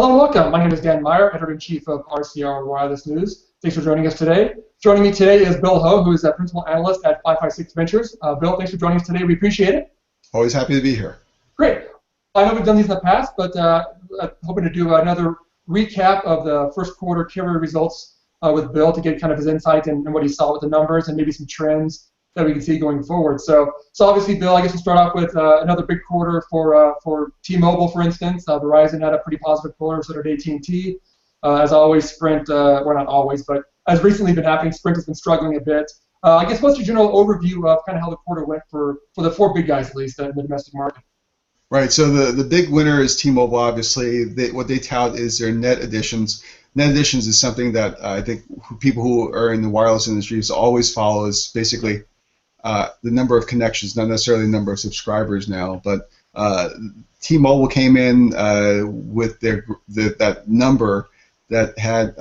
Hello and welcome. My name is Dan Meyer, Editor-in-Chief of RCR Wireless News. Thanks for joining us today. Joining me today is Bill Ho, who is a Principal Analyst at 556 Ventures. Bill, thanks for joining us today. We appreciate it. Always happy to be here. Great. I know we've done these in the past, but hoping to do another recap of the first quarter carrier results with Bill to get kind of his insight and what he saw with the numbers and maybe some trends that we can see going forward. So obviously, Bill, I guess we'll start off with another big quarter for T-Mobile, for instance. Verizon had a pretty positive quarter, so did AT&T. As always, Sprint, well, not always, but as recently been happening, Sprint has been struggling a bit. I guess what's your general overview of kind of how the quarter went for the four big guys, at least, in the domestic market? Right, so the big winner is T-Mobile, obviously. What they tout is their net additions. Net additions is something that I think people who are in the wireless industry always follow, is basically the number of connections, not necessarily the number of subscribers now, but T-Mobile came in with that number that had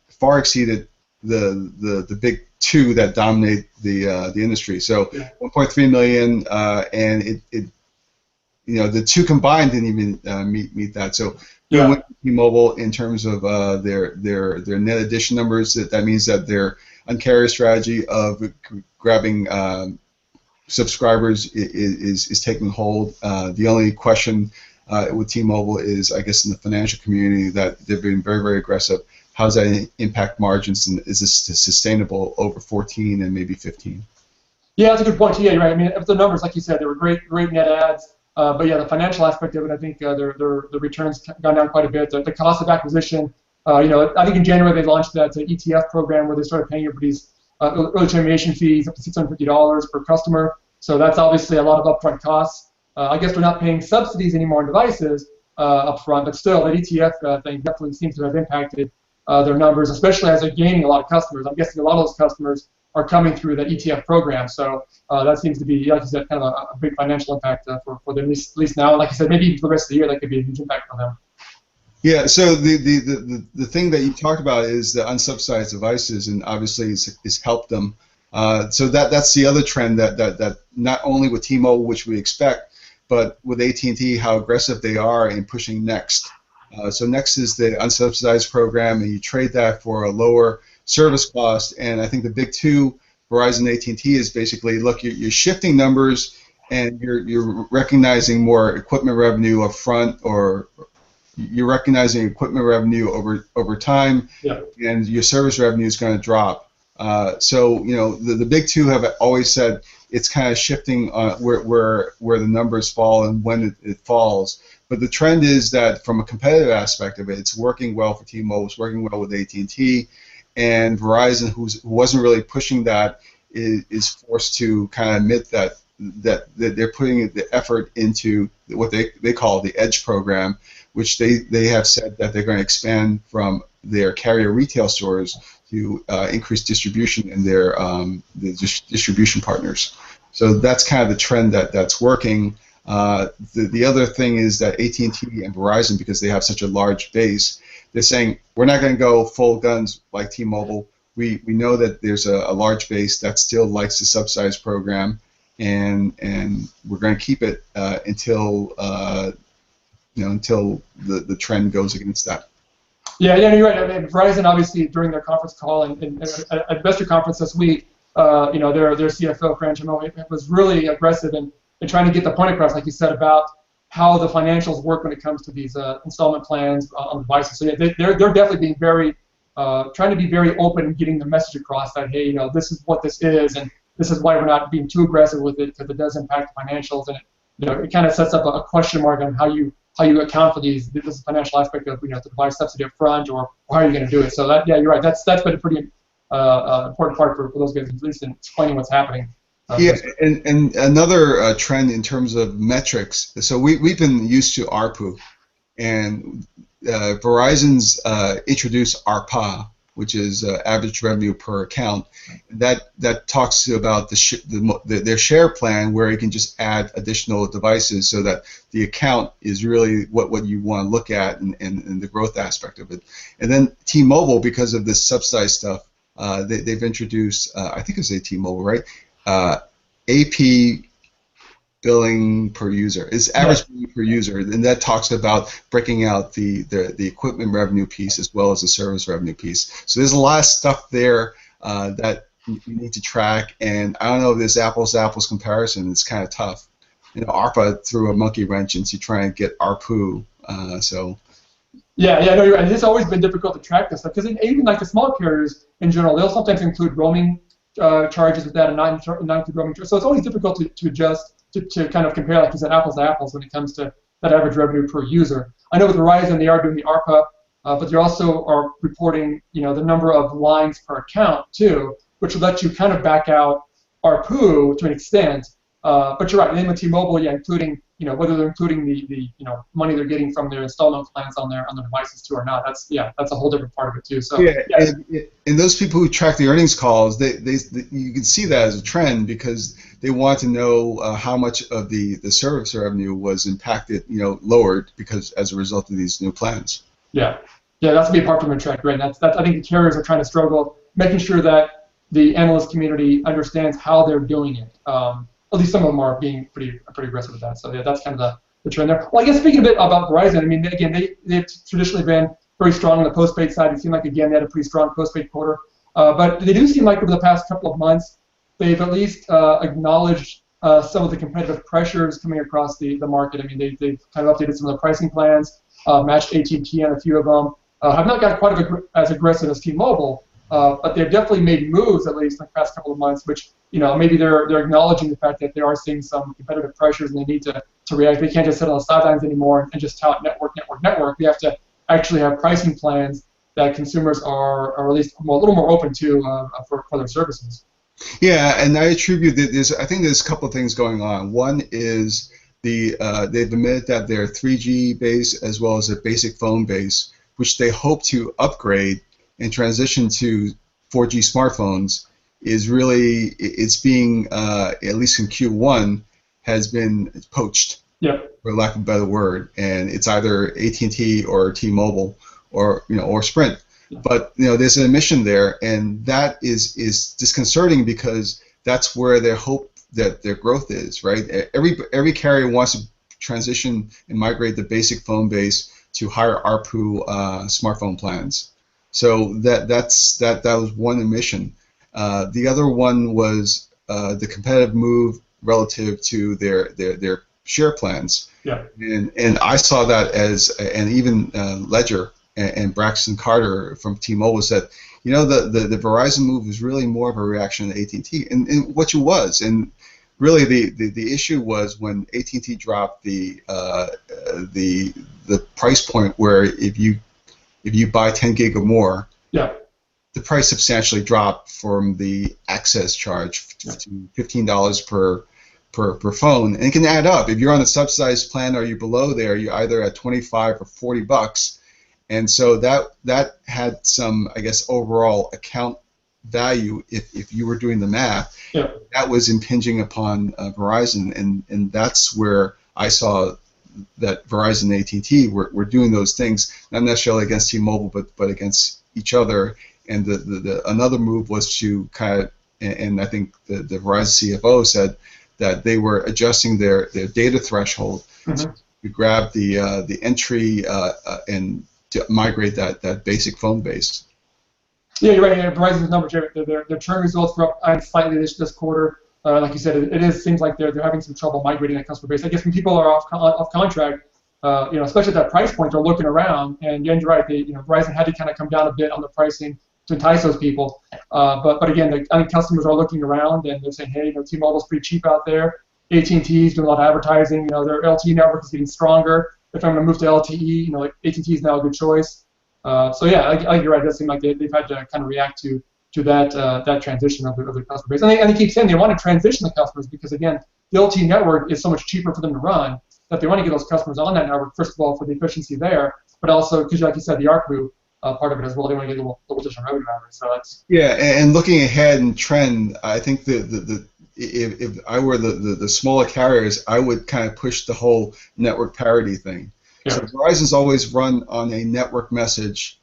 far exceeded the big two that dominate the industry. So 1.3 million, and the two combined didn't even meet that. So with T-Mobile in terms of their net addition numbers, that means that their Un-carrier strategy of grabbing subscribers is taking hold. The only question with T-Mobile is, I guess, in the financial community, that they've been very, very aggressive. How does that impact margins, and is this sustainable over 14 and maybe 15? Yeah, that's a good point. Yeah, you're right. I mean, the numbers, like you said, they were great net adds. But yeah, the financial aspect of it, I think their returns gone down quite a bit. The cost of acquisition, I think in January they launched that ETF program where they started paying everybody's early termination fees up to $650 per customer. So that's obviously a lot of upfront costs. I guess they're not paying subsidies anymore on devices upfront, but still, that ETF thing definitely seems to have impacted their numbers, especially as they're gaining a lot of customers. I'm guessing a lot of those customers are coming through that ETF program. So that seems to be, like you said, kind of a big financial impact for them, at least now. And like you said, maybe for the rest of the year, that could be a huge impact for them. Yeah, so the thing that you talked about is the unsubsidized devices, and obviously it's helped them. So that's the other trend that not only with T-Mobile, which we expect, but with AT&T, how aggressive they are in pushing Next. So Next is the unsubsidized program, and you trade that for a lower service cost. And I think the big two, Verizon and AT&T, is basically, look, you're shifting numbers, and you're recognizing more equipment revenue up front, or you're recognizing equipment revenue over time, and your service revenue is going to drop. So the big two have always said it's kind of shifting where the numbers fall and when it falls. But the trend is that from a competitive aspect of it, it's working well for T-Mobile, it's working well with AT&T, and Verizon, who wasn't really pushing that, is forced to kind of admit that they're putting the effort into what they call the Edge program, which they have said that they're going to expand from their carrier retail stores to increase distribution in their distribution partners. So that's kind of the trend that's working. The other thing is that AT&T and Verizon, because they have such a large base, they're saying, we're not going to go full guns like T-Mobile. We know that there's a large base that still likes the subsidized program, and we're going to keep it until the trend goes against that. Yeah, you're right. I mean, Verizon, obviously, during their conference call and at investor conference this week, their CFO, Fran Chimo, was really aggressive in trying to get the point across, like you said, about how the financials work when it comes to these installment plans on devices. So yeah, they're definitely being very, trying to be very open and getting the message across that, hey, this is what this is, and this is why we're not being too aggressive with it, because it does impact the financials, and it kind of sets up a question mark on how you account for this financial aspect of the device subsidy up front, or how are you going to do it. So you're right. That's been a pretty important part for those guys, at least in explaining what's happening. And another trend in terms of metrics. So we've been used to ARPU, and Verizon's introduced ARPA, which is average revenue per account. That talks about their share plan, where you can just add additional devices, so that the account is really what you want to look at, and the growth aspect of it. And then T-Mobile, because of this subsidized stuff, they've introduced, I think it's T-Mobile, right? AP billing per user. It's average billing per user, and that talks about breaking out the equipment revenue piece as well as the service revenue piece. So there's a lot of stuff there that you need to track, and I don't know if this apples to apples comparison. It's kind of tough. ARPA threw a monkey wrench into trying to get ARPU. Yeah, no, you're right. And it's always been difficult to track this stuff because even like the small carriers in general, they'll sometimes include roaming charges with that and not include roaming charges. So it's always difficult to adjust to kind of compare, like you said, apples to apples when it comes to that average revenue per user. I know with Verizon they are doing the ARPA, but they also are reporting, the number of lines per account too, which will let you kind of back out ARPU to an extent. But you're right. And then with T-Mobile, including, whether they're including the money they're getting from their installment plans on their devices too or not. That's a whole different part of it too. So and those people who track the earnings calls, they you can see that as a trend because they want to know how much of the service revenue was impacted, lowered because as a result of these new plans. Yeah, that's a big part from the track, right? That's I think the carriers are trying to struggle making sure that the analyst community understands how they're doing it. At least some of them are being pretty aggressive with that. So that's kind of the trend there. Well, I guess speaking a bit about Verizon, I mean, again, they've traditionally been very strong on the postpaid side. It seemed like, again, they had a pretty strong postpaid quarter. But they do seem like over the past couple of months, they've at least acknowledged some of the competitive pressures coming across the market. I mean, they've kind of updated some of the pricing plans, matched AT&T on a few of them. Have not got quite as aggressive as T-Mobile, but they've definitely made moves, at least in the past couple of months, which maybe they're acknowledging the fact that they are seeing some competitive pressures and they need to react. They can't just sit on the sidelines anymore and just tout network. They have to actually have pricing plans that consumers are at least a little more open to for their services. Yeah, and I attribute that I think there's a couple of things going on. One is they've admitted that their 3G base as well as a basic phone base, which they hope to upgrade and transition to 4G smartphones, is really, it's being, at least in Q1, has been poached, for lack of a better word, and it's either AT&T or T-Mobile or Sprint. But there's an admission there, and that is disconcerting because that's where their hope that their growth is, right? Every carrier wants to transition and migrate the basic phone base to higher ARPU smartphone plans. So that was one admission. The other one was the competitive move relative to their share plans. Yeah. And I saw that as, and even Ledger and Braxton Carter from T-Mobile said, the Verizon move was really more of a reaction to AT&T, and which it was. And really, the issue was when AT&T dropped the price point where if you buy 10 gig or more, the price substantially dropped from the access charge to $15 per phone, and it can add up. If you're on a subsidized plan or you're below there, you're either at 25 or 40 bucks, and so that had some, I guess, overall account value if you were doing the math. That was impinging upon Verizon, and that's where I saw that Verizon and AT&T were doing those things, not necessarily against T-Mobile, but against each other. And the another move was to kind of, and I think the Verizon CFO said that they were adjusting their data threshold to grab the entry and to migrate that basic phone base. Yeah, you're right. Verizon's numbers, their churn results were up slightly this quarter. Like you said, it seems like they're having some trouble migrating that customer base. I guess when people are off contract, especially at that price point, they're looking around. And you're right, Verizon had to kind of come down a bit on the pricing to entice those people. But again, I think customers are looking around and they're saying, hey, T-Mobile's pretty cheap out there. AT&T's doing a lot of advertising. Their LTE network is getting stronger. If I'm going to move to LTE, AT&T is now a good choice. So yeah, you're right. It does seem like they've had to kind of react to that transition of their customer base. And they keep saying they want to transition the customers because, again, the LTE network is so much cheaper for them to run that they want to get those customers on that network, first of all, for the efficiency there, but also because, like you said, the ARPU part of it as well. They want to get a little additional revenue out of it. So that's and looking ahead and trend, I think if I were the smaller carriers, I would kind of push the whole network parity thing. So Verizon's always run on a network message.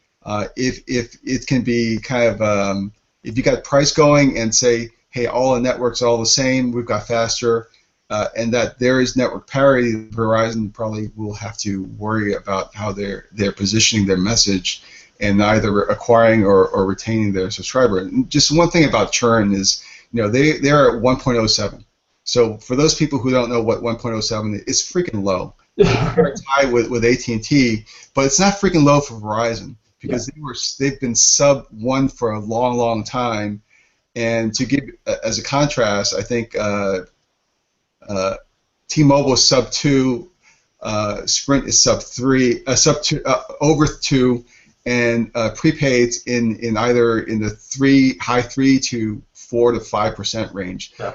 If it can be kind of if you got price going and say, hey, all the networks are all the same, we've got faster, and that there is network parity, Verizon probably will have to worry about how they're positioning their message and either acquiring or retaining their subscriber. And just one thing about churn is, they're at 1.07. So for those people who don't know what 1.07 is, it's freaking low. They're tied with AT&T, but it's not freaking low for Verizon because they've been sub 1 for a long, long time. And to give as a contrast, I think T-Mobile is sub 2, Sprint is sub 3, sub 2, over 2, and prepaid in either in the high 3 to 4 to 5% range. Yeah.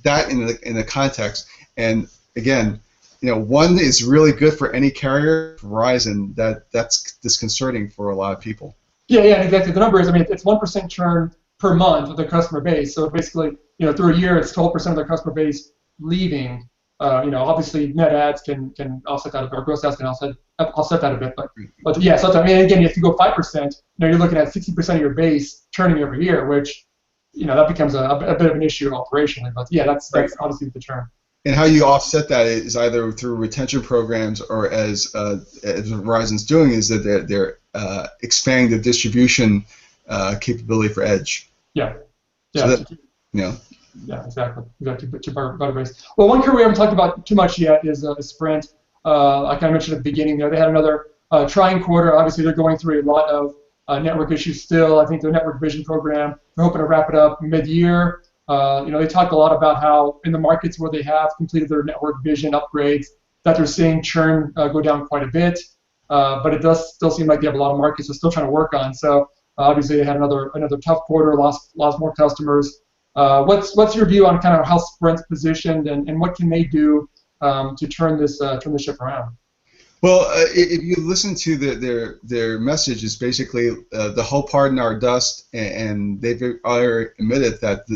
That in the context, and again, one is really good for any carrier. Verizon, that's disconcerting for a lot of people. Yeah, exactly. The number is, it's 1% churn per month of their customer base. So basically, through a year, it's 12% of their customer base leaving. Obviously, net adds can offset that, or gross adds can offset that a bit. But yeah, so again, if you go 5%, you're looking at 60% of your base churning every year, which that becomes a bit of an issue operationally. But yeah, that's obviously the churn. And how you offset that is either through retention programs or as Verizon's doing is that they're expanding the distribution capability for edge. Yeah. So that, Yeah, exactly. To better base. Well, one carrier we haven't talked about too much yet is Sprint. Like I mentioned at the beginning there, they had another trying quarter. Obviously, they're going through a lot of network issues still. I think their network vision program, they're hoping to wrap it up mid-year. They talked a lot about how in the markets where they have completed their network vision upgrades, that they're seeing churn go down quite a bit. But it does still seem like they have a lot of markets they're still trying to work on. So obviously, they had another tough quarter, lost more customers. What's your view on kind of how Sprint's positioned and what can they do to turn the ship around? Well, if you listen to their message, it's basically the whole part in our dust, and they've already admitted that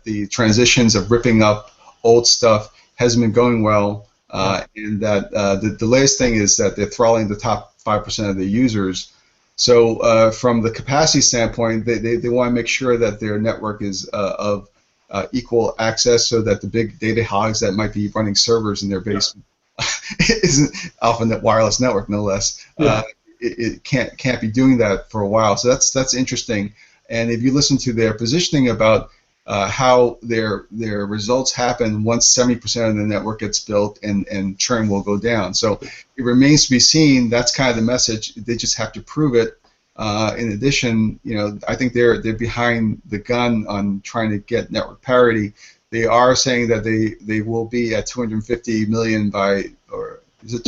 the transitions of ripping up old stuff hasn't been going well, and that the latest thing is that they're throttling the top 5% of the users. So from the capacity standpoint, they want to make sure that their network is of equal access, so that the big data hogs that might be running servers in their basement isn't AlphaNet wireless network, no less. It can't be doing that for a while. So that's interesting. And if you listen to their positioning about how their results happen once 70% of the network gets built and churn will go down. So it remains to be seen. That's kind of the message. They just have to prove it. In addition, I think they're behind the gun on trying to get network parity. They are saying that they will be at 250 million by, or is it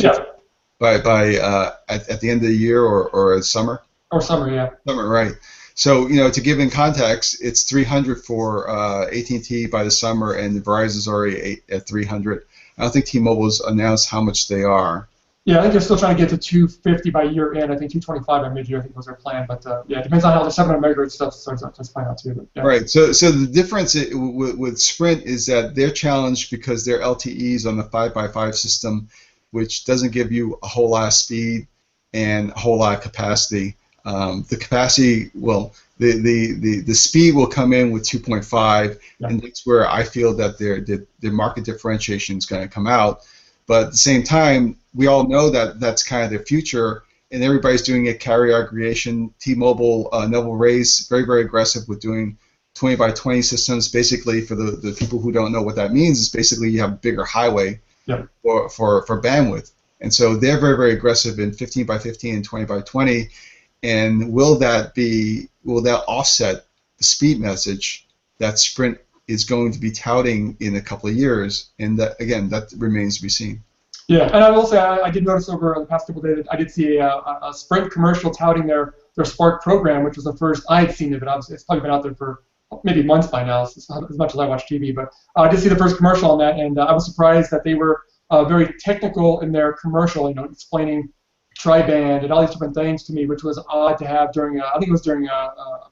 by at the end of the year or summer? Or summer, yeah. Summer, right. So, to give in context, it's 300 for AT&T by the summer, and Verizon's already at 300. I don't think T-Mobile's announced how much they are. Yeah, I think they're still trying to get to 250 by year end. I think 225 by mid-year, I think was their plan. But yeah, it depends on how the 700 megahertz stuff starts playing out too. But, yeah. Right. So the difference with Sprint is that they're challenged because their LTEs on the 5x5 system, which doesn't give you a whole lot of speed and a whole lot of capacity. The capacity, well, the speed will come in with 2.5, and that's where I feel that their market differentiation is going to come out. But at the same time, we all know that that's kind of the future, and everybody's doing a carrier aggregation. T-Mobile, Neville Ray's very, very aggressive with doing 20 by 20 systems. Basically, for the people who don't know what that means, is basically you have a bigger highway for bandwidth. And so they're very, very aggressive in 15 by 15 and 20 by 20. And will that offset the speed message that Sprint is going to be touting in a couple of years? And that, again, that remains to be seen. Yeah, and I will say I did notice over the past couple of days, I did see a Sprint commercial touting their Spark program, which was the first I had seen of it. Obviously, it's probably been out there for maybe months by now, as much as I watch TV. But I did see the first commercial on that, and I was surprised that they were very technical in their commercial, explaining tri-band and all these different things to me, which was odd to have during, I think it was during a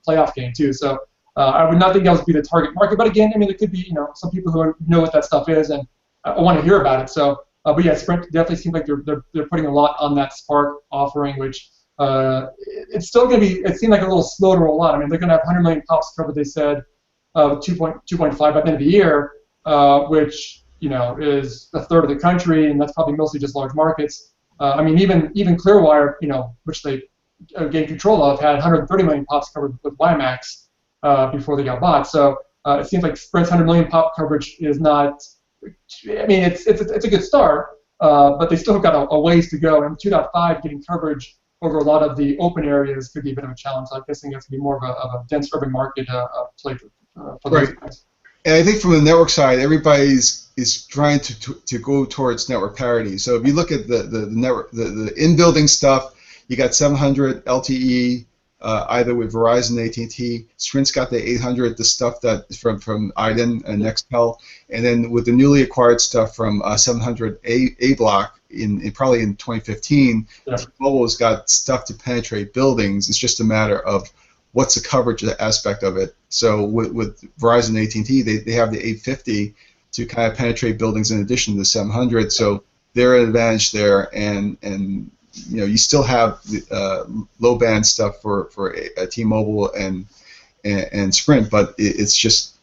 playoff game too. So I would not think that would be the target market. But again, there could be, some people who know what that stuff is and want to hear about it. So, but yeah, Sprint definitely seems like they're putting a lot on that Spark offering, which it's still going to be, it seemed like a little slow to roll out. They're going to have 100 million pops covered, they said, 2.5 by the end of the year, which is a third of the country, and that's probably mostly just large markets. I mean, even Clearwire, which they gained control of, had 130 million pops covered with WiMAX before they got bought. So it seems like Sprint's 100 million pop coverage is not. I mean, it's a good start, but they still have got a ways to go. And 2.5 getting coverage over a lot of the open areas could be a bit of a challenge. So I'm guessing it's going to be more of a dense urban market play for those guys. And I think from the network side, everybody's is trying to go towards network parity. So if you look at the network, the in-building stuff, you got 700 LTE, either with Verizon, AT&T. Sprint's got the 800, the stuff that from Iden and Nextel, and then with the newly acquired stuff from 700 A Block probably in 2015, Mobile's got stuff to penetrate buildings. It's just a matter of what's the coverage aspect of it. So with Verizon and AT&T, they have the 850 to kind of penetrate buildings in addition to the 700. So they're at an advantage there, and you still have low band stuff for T-Mobile and Sprint, but it's just,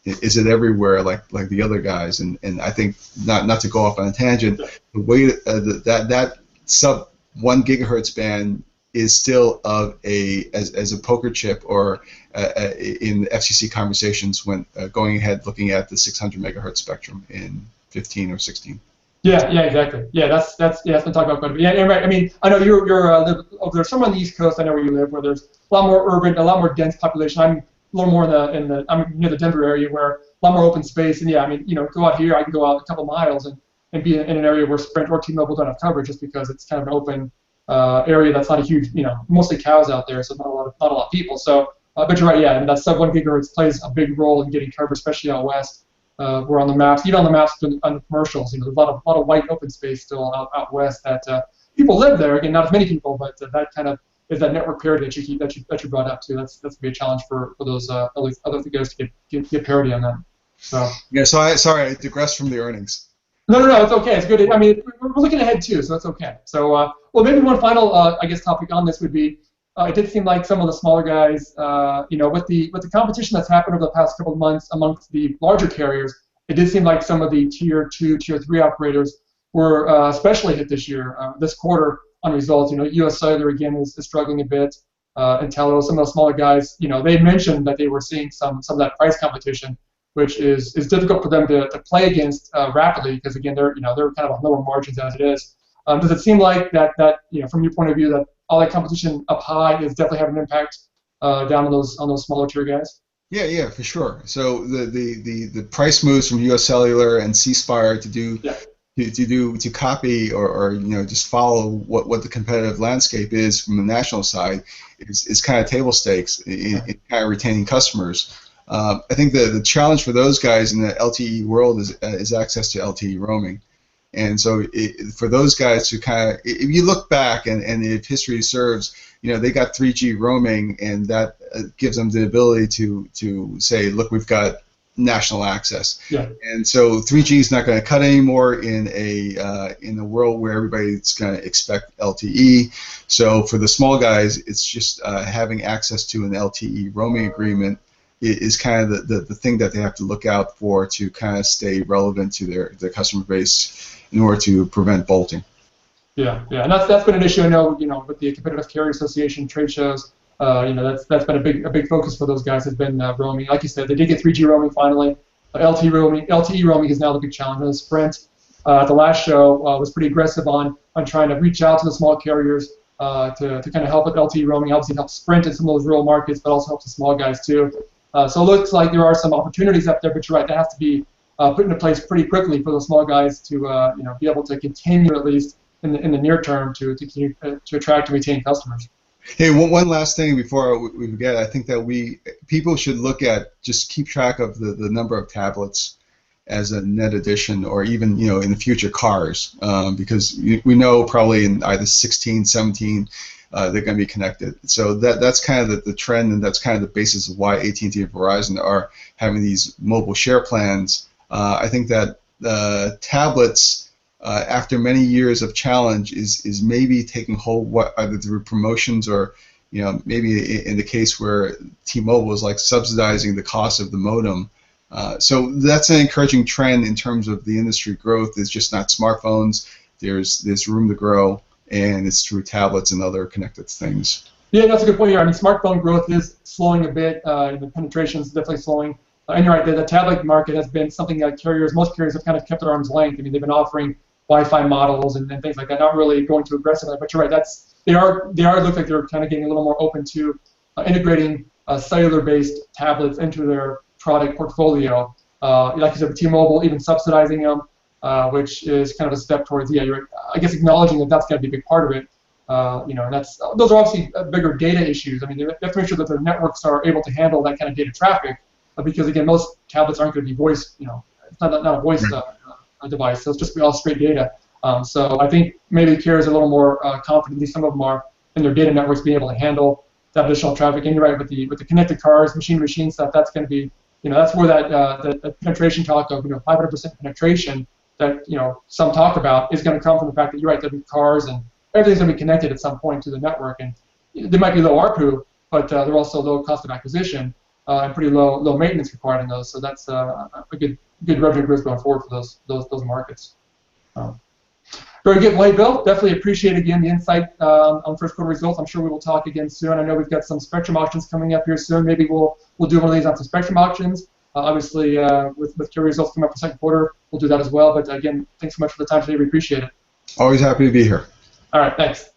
is it everywhere like the other guys? And I think not to go off on a tangent, the way that sub 1 gigahertz band is still as a poker chip, or in FCC conversations when going ahead looking at the 600 megahertz spectrum in 15 or 16. Yeah, exactly. Yeah, that's been talked about quite a bit. Yeah, right. I mean, I know you're live over there, somewhere on the East Coast. I know where you live, where there's a lot more urban, a lot more dense population. I'm a little more I'm near the Denver area, where a lot more open space. And yeah, I mean, go out here, I can go out a couple miles and be in an area where Sprint or T-Mobile don't have coverage, just because it's kind of an open area that's not a huge, mostly cows out there, so not a lot of people. So, but you're right. Yeah, I mean, that sub 1 gigahertz plays a big role in getting coverage, especially out west. We're on the maps, even on the maps on the commercials. There's a lot of white open space still out west that people live there. Again, not as many people, but that kind of is that network parity that you brought up too. That's gonna be a challenge for those other guys to get parity on that. So yeah. So I digressed from the earnings. No, it's okay. It's good. I mean, we're looking ahead too, so it's okay. So well, maybe one final topic on this would be. It did seem like some of the smaller guys, with the competition that's happened over the past couple of months amongst the larger carriers, it did seem like some of the tier 2, tier 3 operators were especially hit this year, this quarter on results. U.S. Cellular again is struggling a bit. Intello, some of the smaller guys, they mentioned that they were seeing some of that price competition, which is difficult for them to play against rapidly, because again they're kind of on lower margins as it is. Does it seem like that from your point of view, that all that competition up high is definitely having an impact down on those smaller tier guys? Yeah, for sure. So the price moves from U.S. Cellular and C Spire to copy or just follow what the competitive landscape is from the national side is kind of table stakes in kind of retaining customers. I think the challenge for those guys in the LTE world is access to LTE roaming. And so for those guys who kind of, if you look back and if history serves, they got 3G roaming, and that gives them the ability to say, look, we've got national access. Yeah. And so 3G is not going to cut anymore in a world where everybody's going to expect LTE. So for the small guys, it's just having access to an LTE roaming agreement is kind of the thing that they have to look out for to kind of stay relevant to their customer base in order to prevent bolting. Yeah, and that's been an issue. I know, with the Competitive Carrier Association trade shows, that's been a big focus for those guys, has been roaming. Like you said, they did get 3G roaming finally. LTE roaming is now the big challenge. And Sprint at the last show was pretty aggressive on trying to reach out to the small carriers to kind of help with LTE roaming. Obviously, help Sprint in some of those rural markets, but also helps the small guys too. So it looks like there are some opportunities up there, but you're right, that has to be put into place pretty quickly for those small guys to be able to continue, at least in the near term, to attract and retain customers. Hey, one last thing before we forget. I think that people should just keep track of the number of tablets as a net addition, or even in the future cars, because we know probably in either 16, 17 they're going to be connected. So that's kind of the trend, and that's kind of the basis of why AT&T and Verizon are having these mobile share plans. I think that tablets, after many years of challenge, is maybe taking hold, either through promotions or maybe in the case where T-Mobile is like subsidizing the cost of the modem So that's an encouraging trend in terms of the industry growth. It's just not smartphones. There's room to grow, and it's through tablets and other connected things. Yeah, that's a good point here. I mean, smartphone growth is slowing a bit. The penetration is definitely slowing. And you're right, the tablet market has been something that most carriers have kind of kept at arm's length. I mean, they've been offering Wi-Fi models and things like that, not really going too aggressively. But you're right, they look like they're kind of getting a little more open to integrating cellular-based tablets into their product portfolio. Like you said, with T-Mobile even subsidizing them, which is kind of a step towards, I guess acknowledging that that's going to be a big part of it. And those are obviously bigger data issues. I mean, they have to make sure that their networks are able to handle that kind of data traffic, because again, most tablets aren't going to be voice. It's not a voice device, so it's just all straight data. So I think maybe carriers are a little more confident. At least some of them are in their data networks being able to handle that additional traffic. And you're right, with the connected cars, machine-to-machine stuff, that's going to be, that's where that penetration talk of 500% penetration that some talk about is going to come from the fact that you're right, there'll be cars and everything's going to be connected at some point to the network, and they might be low ARPU, but they're also low cost of acquisition and pretty low maintenance required in those. So that's a good revenue growth going forward for those markets. Very good. Well, hey, Bill, definitely appreciate again the insight on first quarter results. I'm sure we will talk again soon. I know we've got some Spectrum auctions coming up here soon. Maybe we'll do one of these on some Spectrum auctions. Obviously, with carrier results coming up for second quarter, we'll do that as well. But again, thanks so much for the time today. We appreciate it. Always happy to be here. All right, thanks.